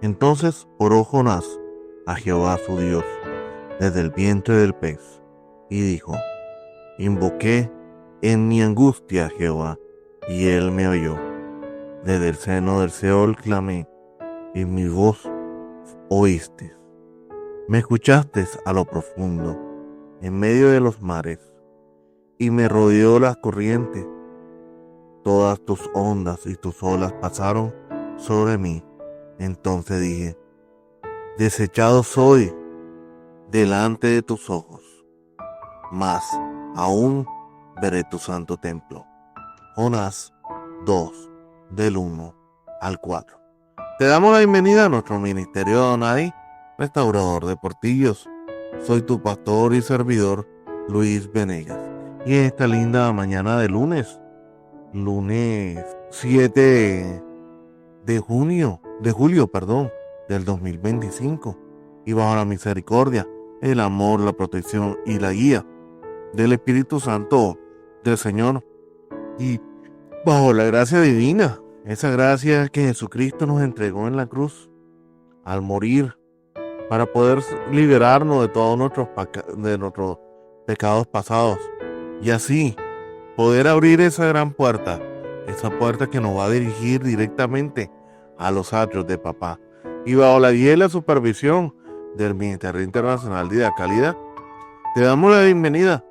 Entonces oró Jonás a Jehová su Dios desde el vientre del pez y dijo: Invoqué en mi angustia a Jehová, y él me oyó. Desde el seno del Seol clamé, y mi voz oíste. Me escuchaste a lo profundo, en medio de los mares, y me rodeó las corrientes. Todas tus ondas y tus olas pasaron sobre mí. Entonces dije: desechado soy delante de tus ojos, mas aún veré tu santo templo. Jonás 2, del 1 al 4. Te damos la bienvenida a nuestro ministerio Donai, restaurador de portillos. Soy tu pastor y servidor, Luis Venegas. Y en esta linda mañana de lunes 7 de julio, del 2025, y bajo la misericordia, el amor, la protección y la guía del Espíritu Santo del Señor, y bajo la gracia divina, esa gracia que Jesucristo nos entregó en la cruz al morir para poder liberarnos de todos nuestros pecados pasados, y así poder abrir esa gran puerta, esa puerta que nos va a dirigir directamente a los atrios de Papá. Y bajo la guía y la supervisión del Ministerio Internacional de Calidad, te damos la bienvenida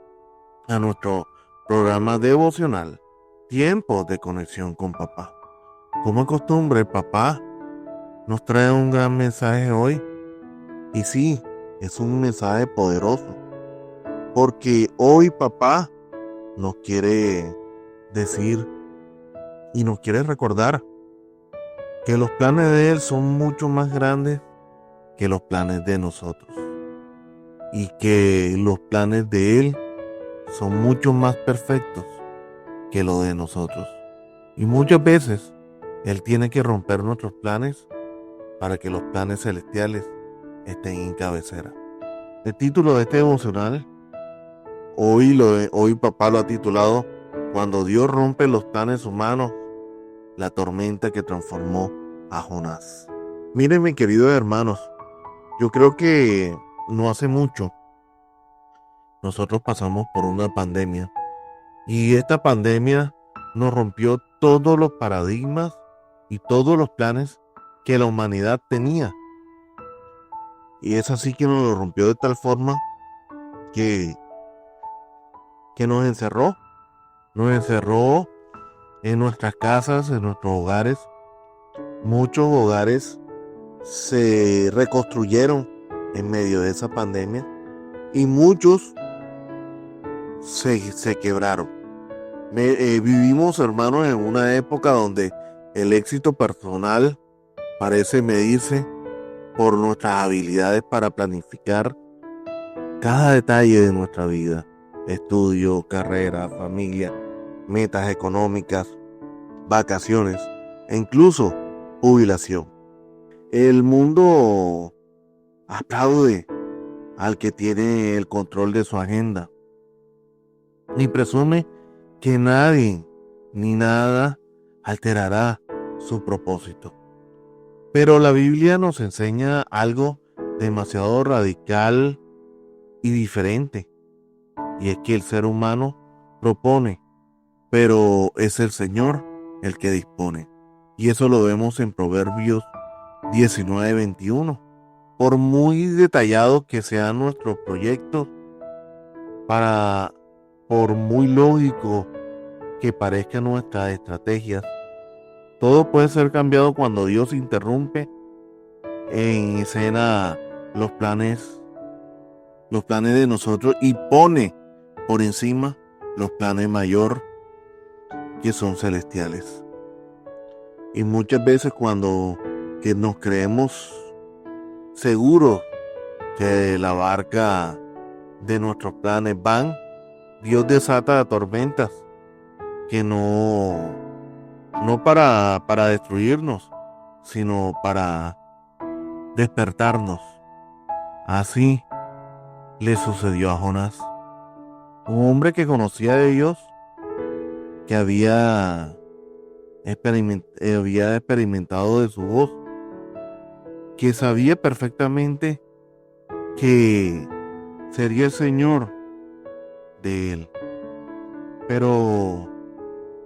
a nuestro programa devocional, Tiempos de Conexión con Papá. Como es costumbre, Papá nos trae un gran mensaje hoy. Y sí, es un mensaje poderoso, porque hoy Papá nos quiere decir y nos quiere recordar que los planes de Él son mucho más grandes que los planes de nosotros, y que los planes de Él son mucho más perfectos que los de nosotros. Y muchas veces Él tiene que romper nuestros planes para que los planes celestiales estén en cabecera. El título de este devocional, hoy Papá lo ha titulado: Cuando Dios rompe los planes humanos, la tormenta que transformó a Jonás. Miren, mis queridos hermanos, yo creo que no hace mucho nosotros pasamos por una pandemia, y esta pandemia nos rompió todos los paradigmas y todos los planes que la humanidad tenía. Y es así que nos lo rompió de tal forma que nos encerró en nuestras casas, en nuestros hogares. Muchos hogares se reconstruyeron en medio de esa pandemia, y muchos se quebraron. Vivimos, hermanos, en una época donde el éxito personal parece medirse por nuestras habilidades para planificar cada detalle de nuestra vida: estudio, carrera, familia, metas económicas, vacaciones e incluso jubilación. El mundo aplaude al que tiene el control de su agenda, ni presume que nadie ni nada alterará su propósito. Pero la Biblia nos enseña algo demasiado radical y diferente, y es que el ser humano propone, pero es el Señor el que dispone. Y eso lo vemos en Proverbios 19:21. Por muy detallados que sean nuestros proyectos, por muy lógico que parezcan nuestras estrategias, todo puede ser cambiado cuando Dios interrumpe en escena los planes de nosotros, y pone por encima los planes mayor, que son celestiales. Y muchas veces cuando que nos creemos seguros que la barca de nuestros planes van, Dios desata tormentas que no para destruirnos, sino para despertarnos. Así le sucedió a Jonás, un hombre que conocía de Dios, que había experimentado de su voz, que sabía perfectamente que sería el Señor de él. Pero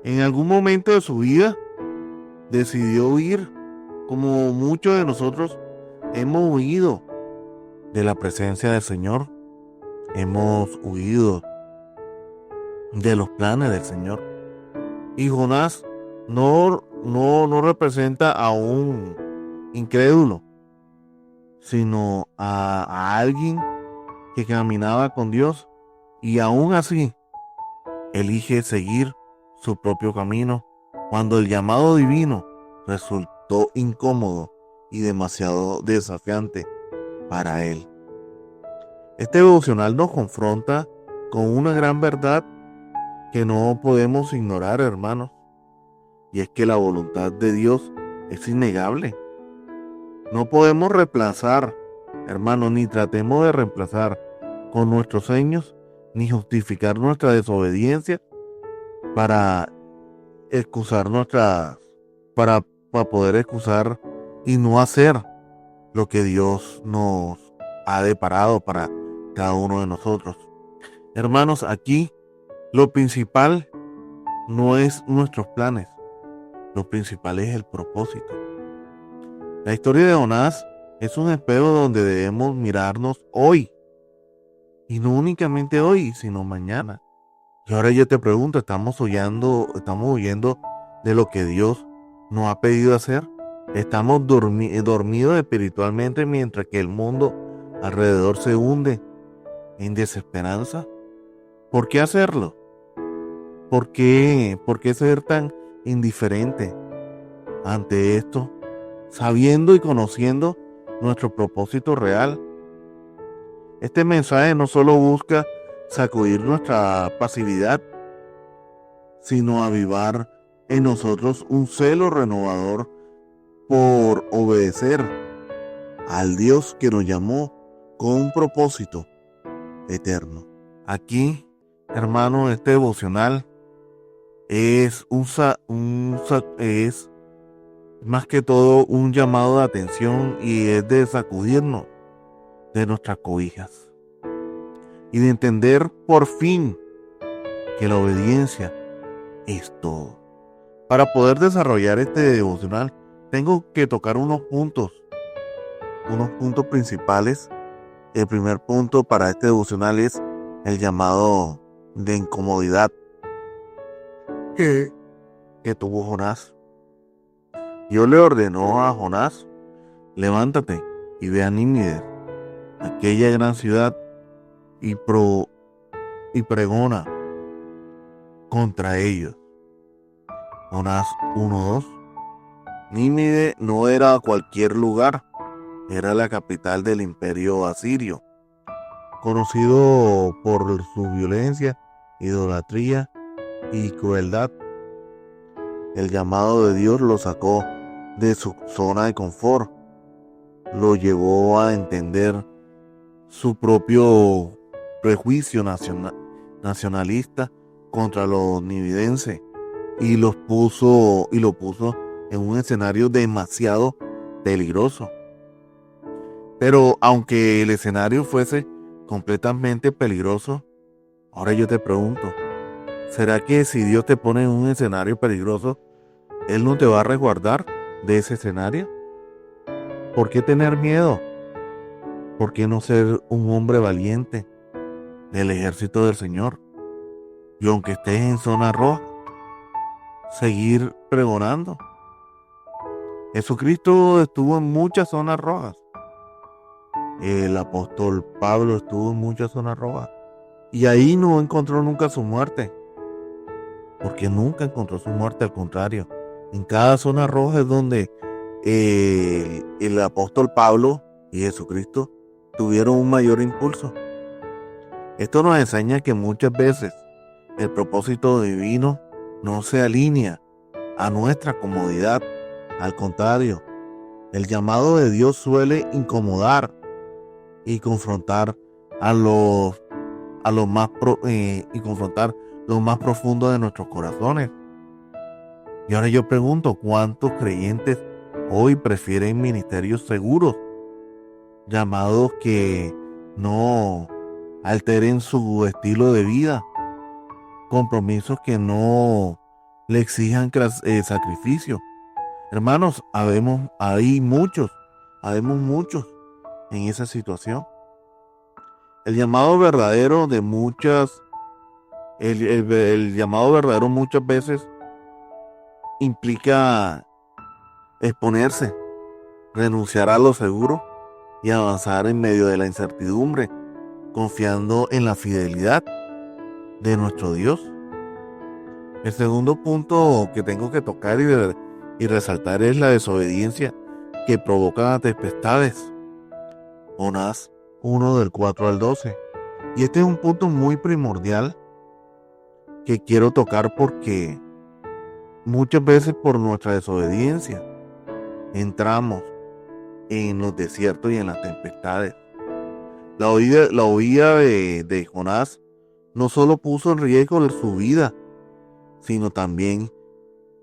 en algún momento de su vida decidió huir, como muchos de nosotros hemos huido de la presencia del Señor. Hemos huido de los planes del Señor. Y Jonás no representa a un incrédulo, sino a alguien que caminaba con Dios y aún así elige seguir su propio camino cuando el llamado divino resultó incómodo y demasiado desafiante para él. Este devocional nos confronta con una gran verdad que no podemos ignorar, hermanos, y es que la voluntad de Dios es innegable. No podemos reemplazar, hermanos, ni tratemos de reemplazar con nuestros sueños, ni justificar nuestra desobediencia para poder excusar y no hacer lo que Dios nos ha deparado para cada uno de nosotros. Hermanos, aquí lo principal no es nuestros planes, lo principal es el propósito. La historia de Jonás es un espejo donde debemos mirarnos hoy, y no únicamente hoy, sino mañana. Y ahora yo te pregunto, ¿estamos huyendo de lo que Dios nos ha pedido hacer? ¿Estamos dormidos espiritualmente mientras que el mundo alrededor se hunde en desesperanza? ¿Por qué hacerlo? ¿Por qué ser tan indiferente ante esto, sabiendo y conociendo nuestro propósito real? Este mensaje no solo busca sacudir nuestra pasividad, sino avivar en nosotros un celo renovador por obedecer al Dios que nos llamó con un propósito eterno. Aquí, hermano, este devocional es es más que todo un llamado de atención y es de sacudirnos de nuestras cobijas y de entender por fin que la obediencia es todo. Para poder desarrollar este devocional tengo que tocar unos puntos principales. El primer punto para este devocional es el llamado de incomodidad que tuvo Jonás. Dios le ordenó a Jonás: levántate y ve a Nínive, aquella gran ciudad, y pregona contra ellos. Jonás 1:2. Nínive no era cualquier lugar, era la capital del imperio asirio, conocido por su violencia, idolatría y crueldad. El llamado de Dios lo sacó de su zona de confort, lo llevó a entender su propio prejuicio nacionalista contra los nividenses y lo puso en un escenario demasiado peligroso. Pero aunque el escenario fuese completamente peligroso, ahora yo te pregunto, ¿será que si Dios te pone en un escenario peligroso, Él no te va a resguardar de ese escenario? ¿Por qué tener miedo? ¿Por qué no ser un hombre valiente del ejército del Señor? Y aunque estés en zona roja, seguir pregonando. Jesucristo estuvo en muchas zonas rojas. El apóstol Pablo estuvo en muchas zonas rojas. Y ahí no encontró nunca su muerte. Porque nunca encontró su muerte, al contrario. En cada zona roja es donde el apóstol Pablo y Jesucristo tuvieron un mayor impulso. Esto nos enseña que muchas veces el propósito divino no se alinea a nuestra comodidad. Al contrario, el llamado de Dios suele incomodar y confrontar lo más profundo de nuestros corazones. Y ahora yo pregunto, ¿cuántos creyentes hoy prefieren ministerios seguros llamados que no alteren su estilo de vida, compromisos que no le exijan sacrificio. Hermanos, habemos muchos en esa situación. El llamado verdadero de muchas, el llamado verdadero muchas veces implica exponerse, renunciar a lo seguro y avanzar en medio de la incertidumbre, confiando en la fidelidad de nuestro Dios. El segundo punto que tengo que tocar y resaltar es la desobediencia que provoca tempestades. Jonás 1 del 4 al 12. Y este es un punto muy primordial que quiero tocar porque muchas veces por nuestra desobediencia entramos en los desiertos y en las tempestades. La huida de Jonás no solo puso en riesgo su vida, sino también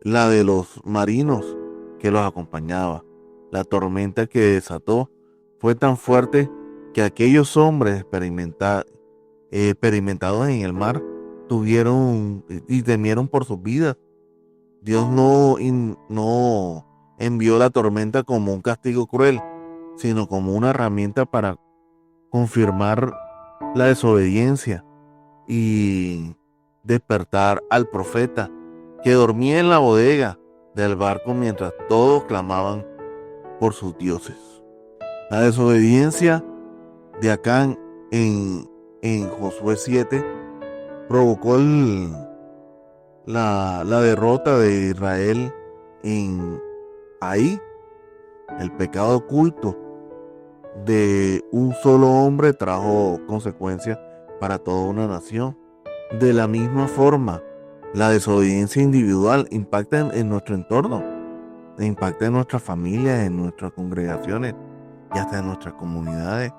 la de los marinos que los acompañaba. La tormenta que desató fue tan fuerte que aquellos hombres experimentados en el mar tuvieron y temieron por sus vidas. Dios no envió la tormenta como un castigo cruel, sino como una herramienta para confirmar la desobediencia y despertar al profeta que dormía en la bodega del barco mientras todos clamaban por sus dioses. La desobediencia de Acán en Josué 7 provocó la derrota de Israel ahí. El pecado oculto de un solo hombre trajo consecuencias para toda una nación. De la misma forma, la desobediencia individual impacta en nuestro entorno, impacta en nuestras familias, en nuestras congregaciones y hasta en nuestras comunidades.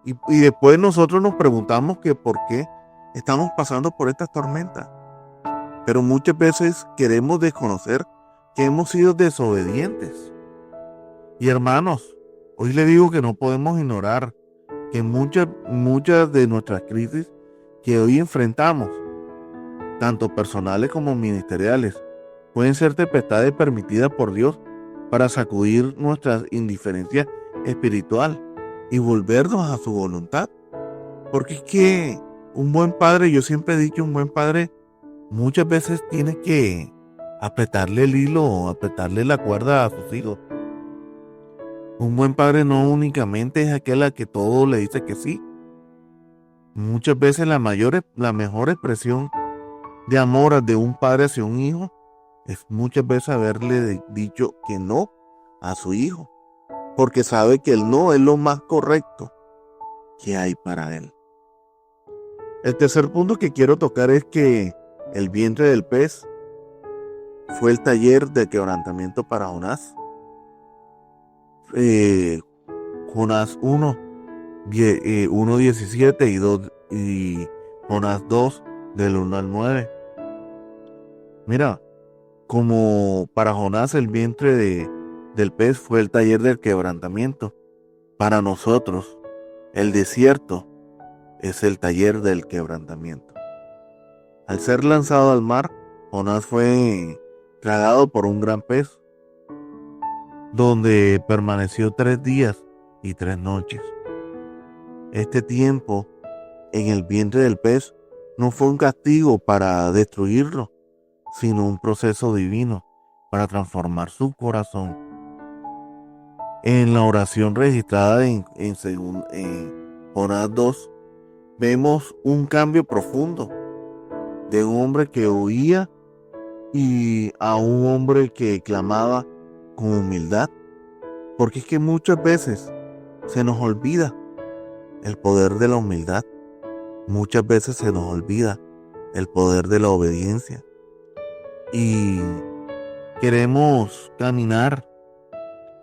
Y después nosotros nos preguntamos que por qué estamos pasando por estas tormentas. Pero muchas veces queremos desconocer que hemos sido desobedientes. Y hermanos, hoy le digo que no podemos ignorar que muchas de nuestras crisis que hoy enfrentamos, tanto personales como ministeriales, pueden ser tempestades permitidas por Dios para sacudir nuestra indiferencia espiritual y volvernos a su voluntad. Porque es que un buen padre, yo siempre he dicho, un buen padre muchas veces tiene que apretarle el hilo, apretarle la cuerda a sus hijos. Un buen padre no únicamente es aquel a que todo le dice que sí. Muchas veces la mejor expresión de amor de un padre hacia un hijo es muchas veces haberle dicho que no a su hijo, porque sabe que el no es lo más correcto que hay para él. El tercer punto que quiero tocar es que el vientre del pez fue el taller de quebrantamiento para Jonás. Jonás 1:17 y Jonás 2 del 1 al 9. Mira, como para Jonás el vientre del pez fue el taller del quebrantamiento, para nosotros el desierto es el taller del quebrantamiento. Al ser lanzado al mar, Jonás fue tragado por un gran pez, donde permaneció 3 días y 3 noches. Este tiempo en el vientre del pez no fue un castigo para destruirlo, sino un proceso divino para transformar su corazón. En la oración registrada en Jonás 2, vemos un cambio profundo de un hombre que huía y a un hombre que clamaba con humildad. Porque es que muchas veces se nos olvida el poder de la humildad. Muchas veces se nos olvida el poder de la obediencia. Y queremos caminar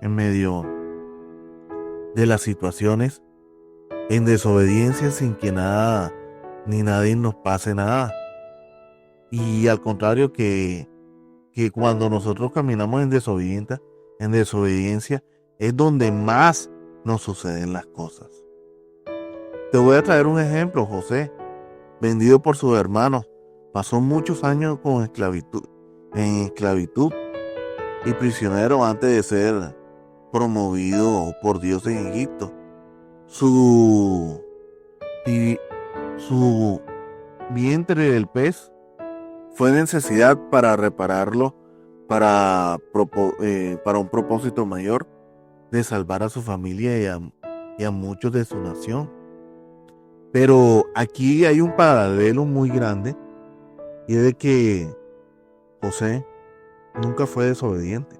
en medio de las situaciones en desobediencia sin que nada ni nadie nos pase nada. Y al contrario que cuando nosotros caminamos en desobediencia es donde más nos suceden las cosas. Te voy a traer un ejemplo. José, vendido por sus hermanos, pasó muchos años en esclavitud y prisionero antes de ser promovido por Dios en Egipto. Su, y su vientre del pez fue necesidad para repararlo para un propósito mayor de salvar a su familia y a muchos de su nación. Pero aquí hay un paralelo muy grande, y es de que José nunca fue desobediente.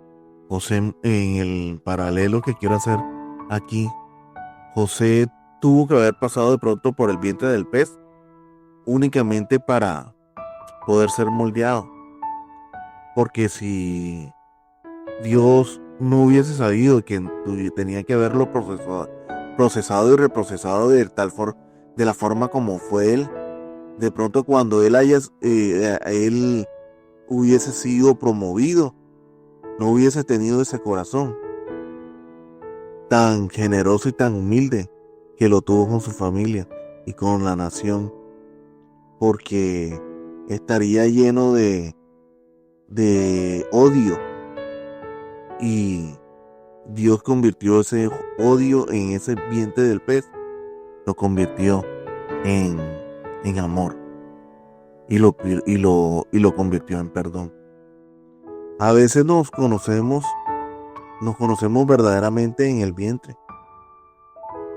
José, en el paralelo que quiero hacer aquí, José tuvo que haber pasado de pronto por el vientre del pez únicamente para poder ser moldeado. Porque si Dios no hubiese sabido que tenía que haberlo procesado y reprocesado de la forma como fue él, de pronto cuando él hubiese sido promovido, no hubiese tenido ese corazón tan generoso y tan humilde que lo tuvo con su familia y con la nación, porque estaría lleno de odio, y Dios convirtió ese odio en ese vientre del pez, lo convirtió en amor, y lo convirtió en perdón. A veces nos conocemos verdaderamente en el vientre,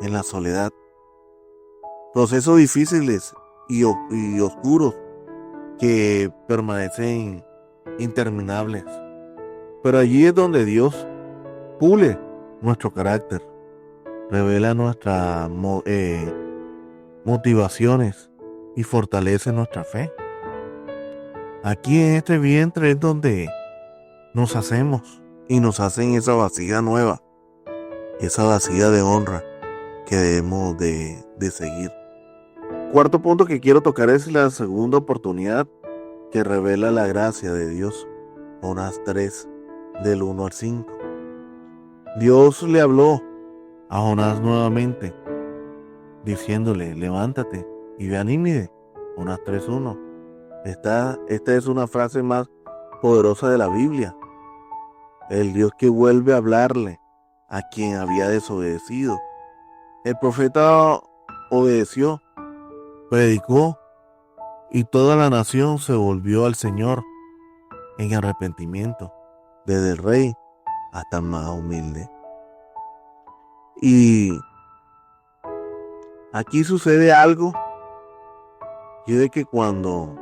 en la soledad, procesos difíciles y oscuros que permanecen interminables. Pero allí es donde Dios pule nuestro carácter, revela nuestras motivaciones y fortalece nuestra fe. Aquí en este vientre es donde nos hacemos y nos hacen esa vasija nueva, esa vasija de honra que debemos de seguir. Cuarto punto que quiero tocar es la segunda oportunidad que revela la gracia de Dios. Jonás 3, del 1 al 5. Dios le habló a Jonás nuevamente, diciéndole: levántate y ve a Nínive. Jonás 3:1. Esta es una frase más poderosa de la Biblia. El Dios que vuelve a hablarle a quien había desobedecido. El profeta obedeció, predicó, y toda la nación se volvió al Señor en arrepentimiento, desde el rey hasta el más humilde. Y aquí sucede algo, y es de que cuando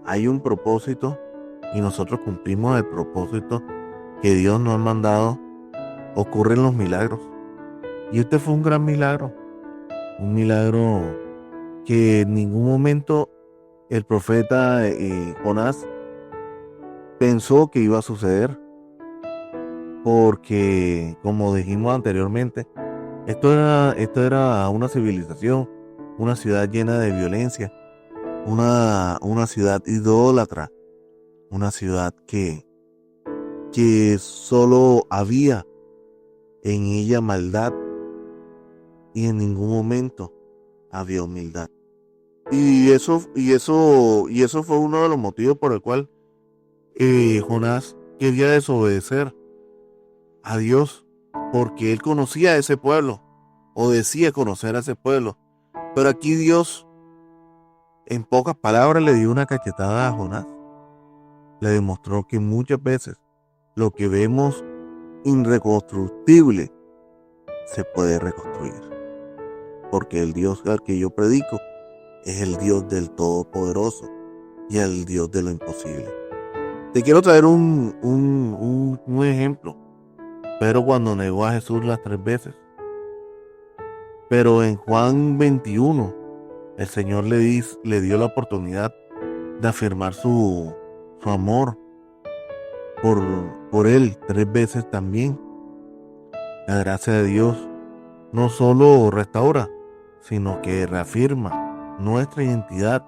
hay un propósito y nosotros cumplimos el propósito que Dios nos ha mandado, ocurren los milagros. Y este fue un gran milagro, un milagro que en ningún momento el profeta Jonás pensó que iba a suceder, porque como dijimos anteriormente, esto era una civilización, una ciudad llena de violencia, una ciudad idólatra, una ciudad que solo había en ella maldad, y en ningún momento había humildad. Y eso fue uno de los motivos por el cual Jonás quería desobedecer a Dios, porque él conocía a ese pueblo, o decía conocer a ese pueblo. Pero aquí Dios, en pocas palabras, le dio una cachetada a Jonás. Le demostró que muchas veces lo que vemos irreconstructible se puede reconstruir, porque el Dios al que yo predico es el Dios del Todopoderoso y el Dios de lo imposible. Te quiero traer un ejemplo. Pero cuando negó a Jesús las 3 veces. Pero en Juan 21, el Señor le dio la oportunidad de afirmar su amor por él 3 veces también. La gracia de Dios no solo restaura, sino que reafirma nuestra identidad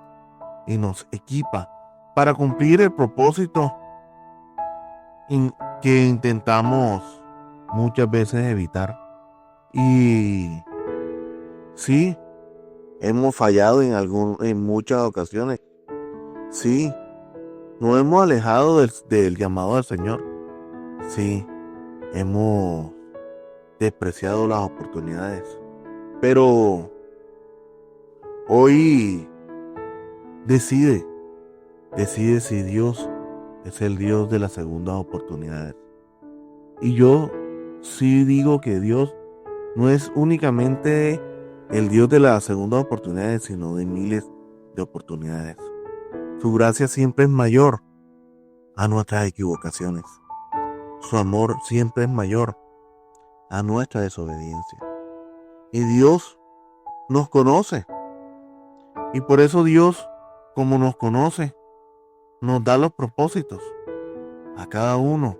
y nos equipa para cumplir el propósito que intentamos muchas veces evitar. Y sí, hemos fallado en muchas ocasiones. Sí, nos hemos alejado del llamado del Señor. Sí, hemos despreciado las oportunidades. Pero hoy decide si Dios es el Dios de las segundas oportunidades. Y yo sí digo que Dios no es únicamente el Dios de las segundas oportunidades, sino de miles de oportunidades. Su gracia siempre es mayor a nuestras equivocaciones. Su amor siempre es mayor a nuestra desobediencia. Y Dios nos conoce. Y por eso Dios, como nos conoce, nos da los propósitos a cada uno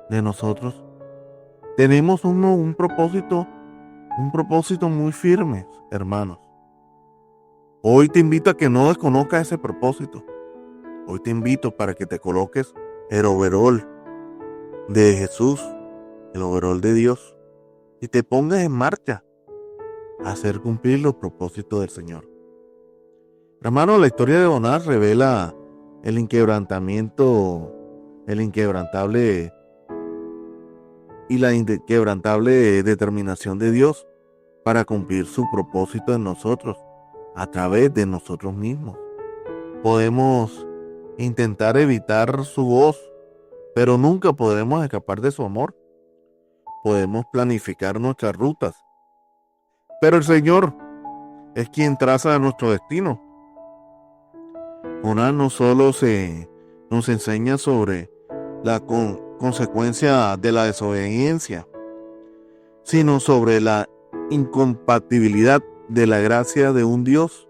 de nosotros. Tenemos un propósito muy firme, hermanos. Hoy te invito a que no desconozcas ese propósito. Hoy te invito para que te coloques el overol de Jesús, el overol de Dios, y te pongas en marcha a hacer cumplir los propósitos del Señor. Hermano, la historia de Jonás revela el inquebrantable y la inquebrantable determinación de Dios para cumplir su propósito en nosotros, a través de nosotros mismos. Podemos intentar evitar su voz, pero nunca podremos escapar de su amor. Podemos planificar nuestras rutas, pero el Señor es quien traza nuestro destino. Jonás no solo nos enseña sobre la consecuencia de la desobediencia, sino sobre la incompatibilidad de la gracia de un Dios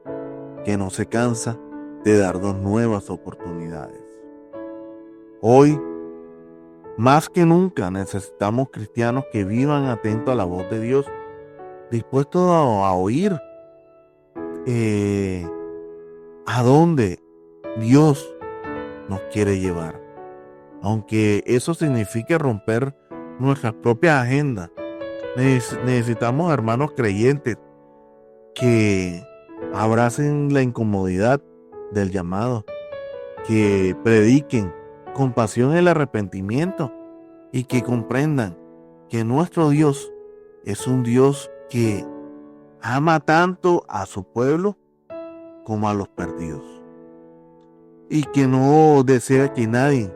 que no se cansa de darnos nuevas oportunidades. Hoy, más que nunca, necesitamos cristianos que vivan atentos a la voz de Dios, dispuestos a oír a dónde Dios nos quiere llevar. Aunque eso signifique romper nuestras propias agendas, necesitamos hermanos creyentes que abracen la incomodidad del llamado, que prediquen con pasión el arrepentimiento y que comprendan que nuestro Dios es un Dios que ama tanto a su pueblo como a los perdidos y que no desea que nadie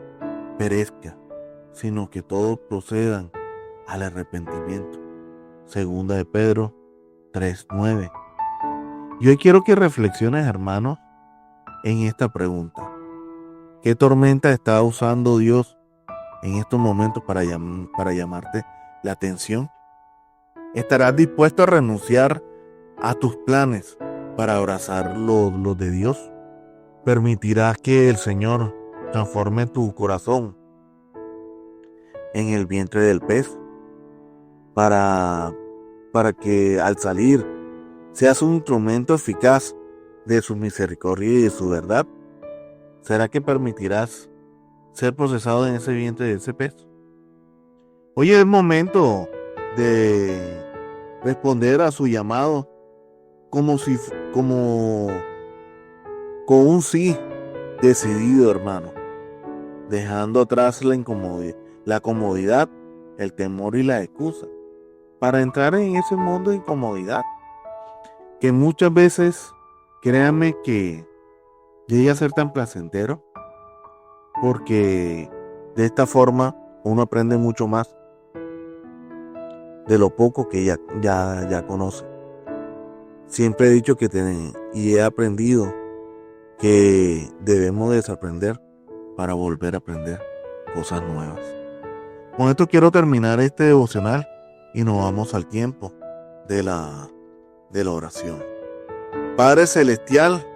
perezca, sino que todos procedan al arrepentimiento. Segunda de Pedro 3:9. Y hoy quiero que reflexiones, hermanos, en esta pregunta. ¿Qué tormenta está usando Dios en estos momentos para llamarte la atención? ¿Estarás dispuesto a renunciar a tus planes para abrazar los de Dios? ¿Permitirás que el Señor transforme tu corazón en el vientre del pez para que al salir seas un instrumento eficaz de su misericordia y de su verdad? ¿Será que permitirás ser procesado en ese vientre de ese pez? Hoy es momento de responder a su llamado como con un sí decidido, hermano, dejando atrás la comodidad, el temor y la excusa, para entrar en ese mundo de incomodidad que muchas veces, créanme, que llega a ser tan placentero, porque de esta forma uno aprende mucho más de lo poco que ya conoce. Siempre he dicho y he aprendido que debemos desaprender para volver a aprender cosas nuevas. Con esto quiero terminar este devocional y nos vamos al tiempo de la oración. Padre Celestial,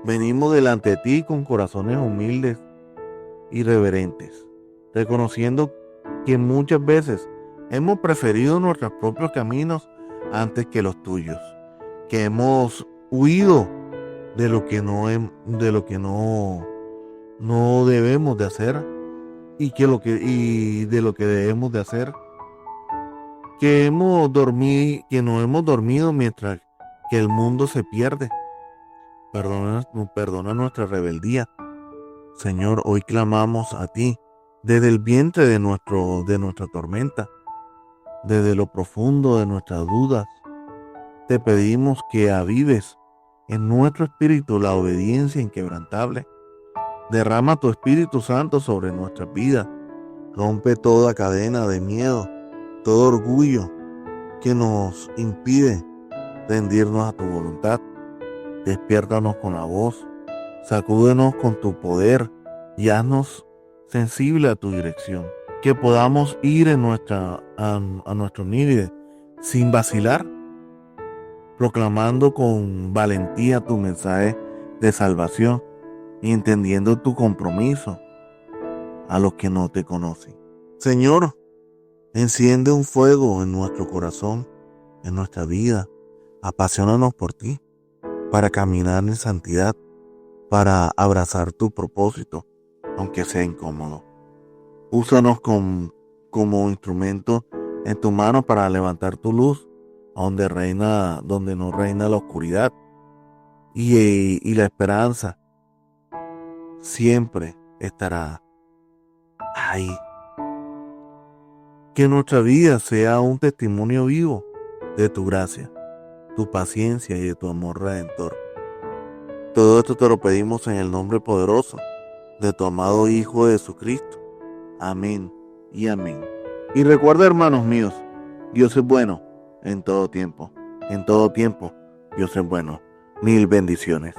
venimos delante de ti con corazones humildes y reverentes, reconociendo que muchas veces hemos preferido nuestros propios caminos antes que los tuyos, que hemos huido de lo que no debemos de hacer y de lo que debemos de hacer, que no hemos dormido mientras que el mundo se pierde. Perdona nuestra rebeldía. Señor, hoy clamamos a ti desde el vientre de nuestra tormenta, desde lo profundo de nuestras dudas. Te pedimos que avives en nuestro espíritu la obediencia inquebrantable. Derrama tu Espíritu Santo sobre nuestras vidas. Rompe toda cadena de miedo, todo orgullo que nos impide rendirnos a tu voluntad. Despiértanos con la voz, sacúdenos con tu poder y haznos sensible a tu dirección. Que podamos ir a nuestro nivel sin vacilar, proclamando con valentía tu mensaje de salvación y entendiendo tu compromiso a los que no te conocen. Señor, enciende un fuego en nuestro corazón, en nuestra vida. Apasionanos por ti, para caminar en santidad, para abrazar tu propósito, aunque sea incómodo. Úsanos como instrumento en tu mano para levantar tu luz, donde no reina la oscuridad y la esperanza siempre estará ahí. Que nuestra vida sea un testimonio vivo de tu gracia, tu paciencia y de tu amor redentor. Todo esto te lo pedimos en el nombre poderoso de tu amado Hijo Jesucristo. Amén y amén. Y recuerda, hermanos míos, Dios es bueno en todo tiempo. En todo tiempo, Dios es bueno. Mil bendiciones.